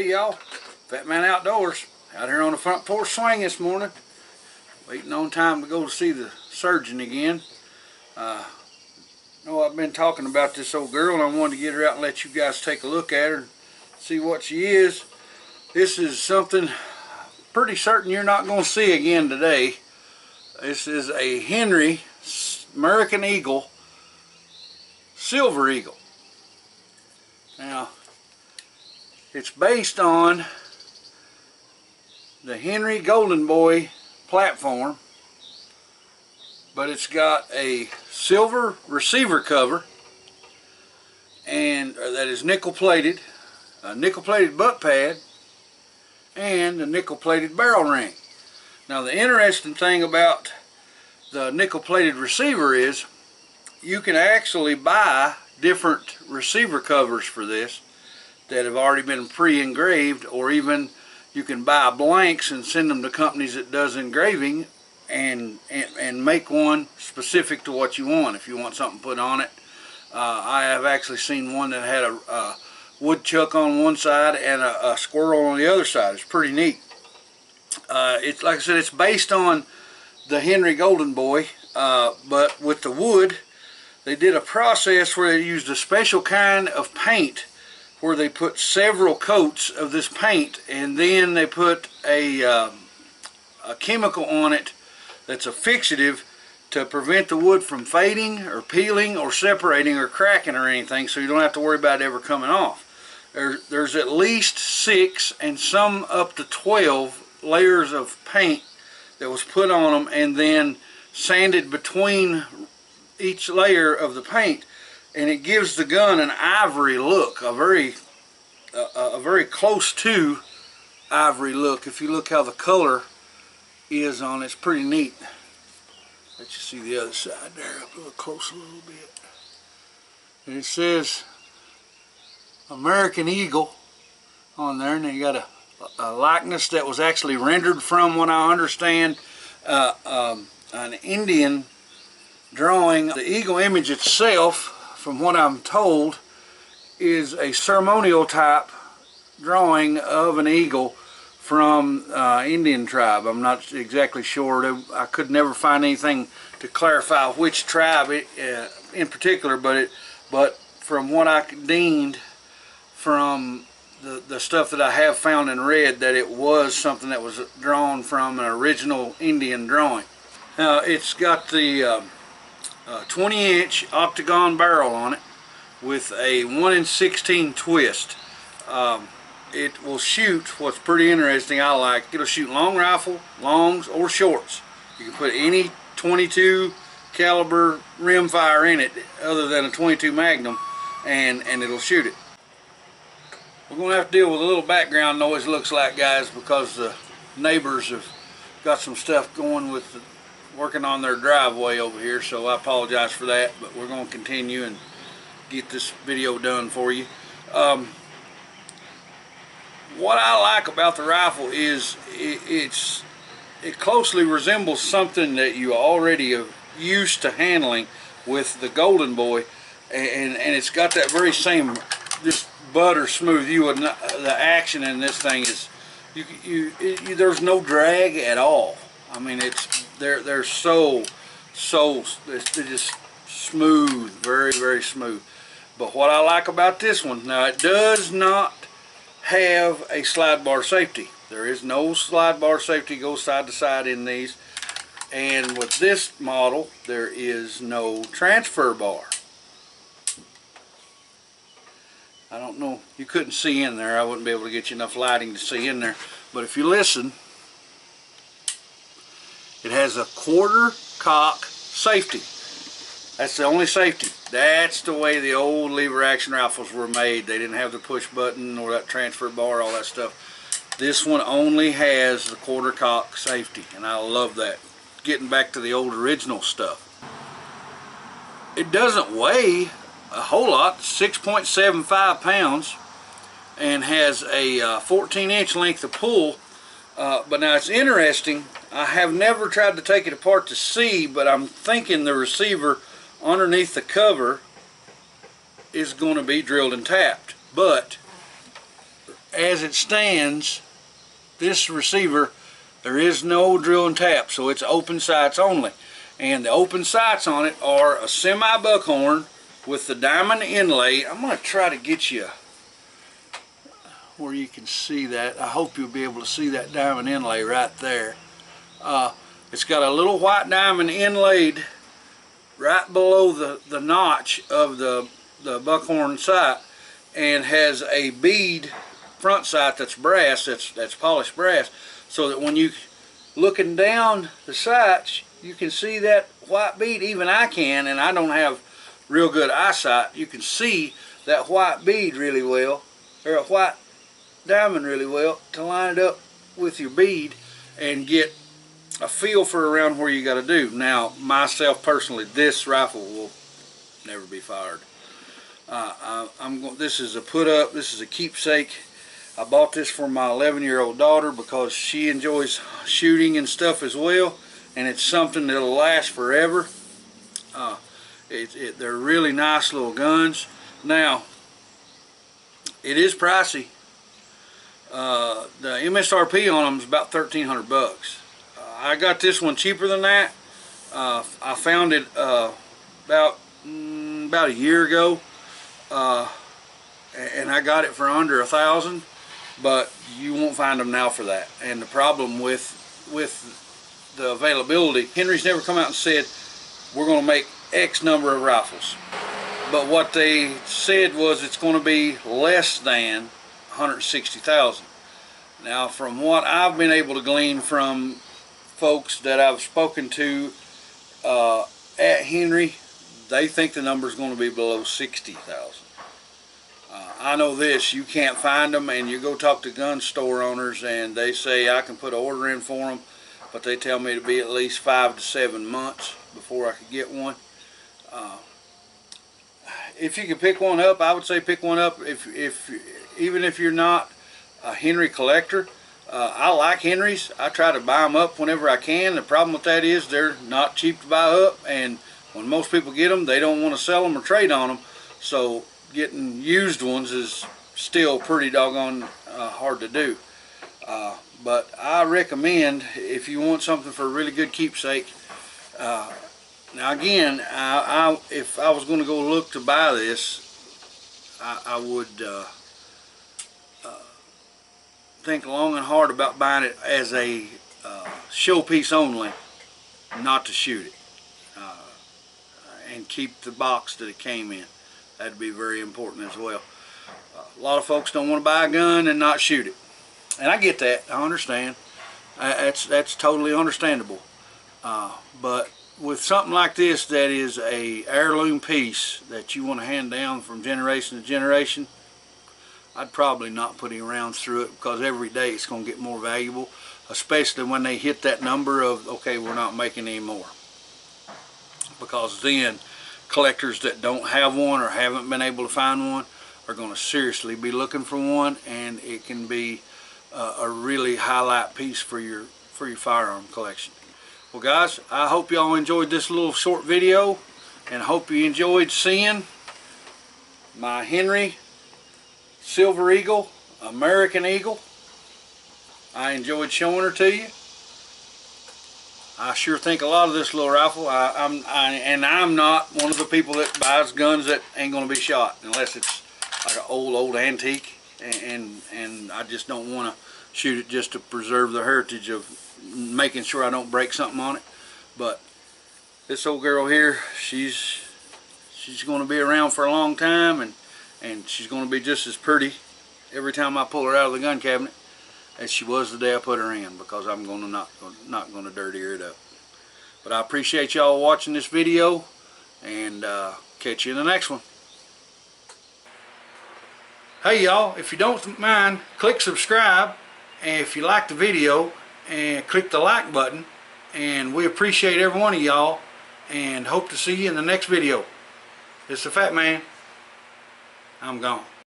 Hey y'all, Fat Man Outdoors, out here on the front porch swing this morning, waiting on time to go to see the surgeon again. I've been talking about this old girl and I wanted to get her out and let you guys take a look at her and see what she is. This is something pretty certain you're not going to see again today. This is a Henry American Eagle, Silver Eagle. Now, it's based on the Henry Golden Boy platform, but it's got a silver receiver cover and that is nickel plated, a nickel plated butt pad, and a nickel plated barrel ring. Now the interesting thing about the nickel plated receiver is you can actually buy different receiver covers for this that have already been pre-engraved, or even you can buy blanks and send them to companies that does engraving and make one specific to what you want. If you want something put on it, I have actually seen one that had a woodchuck on one side and a squirrel on the other side. It's pretty neat. It's like I said, it's based on the Henry Golden Boy, but with the wood, they did a process where they used a special kind of paint where they put several coats of this paint, and then they put a chemical on it that's a fixative to prevent the wood from fading or peeling or separating or cracking or anything, so you don't have to worry about it ever coming off. There's at least 6 and some up to 12 layers of paint that was put on them and then sanded between each layer of the paint, and it gives the gun an ivory look, a very close to ivory look. If you look how the color is on it, it's pretty neat. Let you see the other side there, up a little close a little bit. And it says American Eagle on there, and then you got a likeness that was actually rendered from, what I understand, an Indian drawing. The eagle image itself, from what I'm told, is a ceremonial type drawing of an eagle from Indian tribe. I'm not exactly sure. I could never find anything to clarify which tribe in particular, but from what I gleaned from the stuff that I have found and read, that it was something that was drawn from an original Indian drawing. Now it's got the 20-inch octagon barrel on it with a 1 in 16 twist. It will shoot, what's pretty interesting, I like, it'll shoot long rifle, longs, or shorts. You can put any 22 caliber rimfire in it other than a 22 Magnum, and it'll shoot it. We're going to have to deal with a little background noise, looks like, guys, because the neighbors have got some stuff going with working on their driveway over here, so I apologize for that, but we're going to continue and get this video done for you. What I like about the rifle is it closely resembles something that you already are used to handling with the Golden Boy, and it's got that very same just butter smooth. The action in this thing is there's no drag at all. I mean, they're so they're just smooth, very, very smooth. But what I like about this one, now it does not have a slide bar safety. There is no slide bar safety, goes side to side in these. And with this model, there is no transfer bar. I don't know, you couldn't see in there. I wouldn't be able to get you enough lighting to see in there. But if you listen, it has a quarter cock safety. That's the only safety. That's the way the old lever action rifles were made. They didn't have the push button or that transfer bar, all that stuff. This one only has the quarter cock safety, and I love that. Getting back to the old original stuff. It doesn't weigh a whole lot, 6.75 pounds, and has a 14-inch length of pull. But now it's interesting, I have never tried to take it apart to see, but I'm thinking the receiver underneath the cover is going to be drilled and tapped. But as it stands, this receiver, there is no drill and tap, so it's open sights only. And the open sights on it are a semi buckhorn with the diamond inlay. I'm going to try to get you where you can see that. I hope you'll be able to see that diamond inlay right there. It's got a little white diamond inlaid right below the notch of the buckhorn sight, and has a bead front sight that's brass, that's polished brass, so that when you looking down the sights, you can see that white bead. Even I can, and I don't have real good eyesight. You can see that white bead really well, or a white diamond really well, to line it up with your bead and get a feel for around where you got to do. Now, myself personally, this rifle will never be fired. This is a put up. This is a keepsake. I bought this for my 11-year-old daughter because she enjoys shooting and stuff as well, and it's something that'll last forever. They're really nice little guns. Now, it is pricey. The MSRP on them is about $1,300. I got this one cheaper than that. I found it about a year ago, and I got it for under $1,000. But you won't find them now for that. And the problem with the availability, Henry's never come out and said we're going to make X number of rifles. But what they said was it's going to be less than 160,000. Now, from what I've been able to glean from folks that I've spoken to at Henry, they think the number is going to be below 60,000. I know this, you can't find them, and you go talk to gun store owners and they say I can put an order in for them, but they tell me to be at least 5 to 7 months before I could get one. If you can pick one up, I would say pick one up. Even if you're not a Henry collector, I like Henrys. I try to buy them up whenever I can. The problem with that is they're not cheap to buy up, and when most people get them, they don't want to sell them or trade on them. So getting used ones is still pretty doggone hard to do. But I recommend, if you want something for a really good keepsake, now again, if I was going to go look to buy this, I would think long and hard about buying it as a showpiece only, not to shoot it, and keep the box that it came in. That'd be very important as well. A lot of folks don't want to buy a gun and not shoot it, and I get that. I understand. That's totally understandable. But with something like this that is a heirloom piece that you want to hand down from generation to generation, I'd probably not put any rounds through it, because every day it's going to get more valuable, especially when they hit that number of, okay, we're not making any more. Because then collectors that don't have one or haven't been able to find one are going to seriously be looking for one, and it can be a really highlight piece for your firearm collection. Well guys, I hope y'all enjoyed this little short video, and hope you enjoyed seeing my Henry Silver Eagle, American Eagle. I enjoyed showing her to you. I sure think a lot of this little rifle. I'm not one of the people that buys guns that ain't going to be shot unless it's like an old antique, and I just don't want to shoot it just to preserve the heritage of making sure I don't break something on it. But this old girl here, she's going to be around for a long time, and she's going to be just as pretty every time I pull her out of the gun cabinet as she was the day I put her in, because I'm not going to dirty her up. But I appreciate y'all watching this video, and catch you in the next one. Hey y'all, if you don't mind, click subscribe, and if you like the video, and click the like button, and we appreciate every one of y'all, and hope to see you in the next video. It's the Fat Man. I'm gone.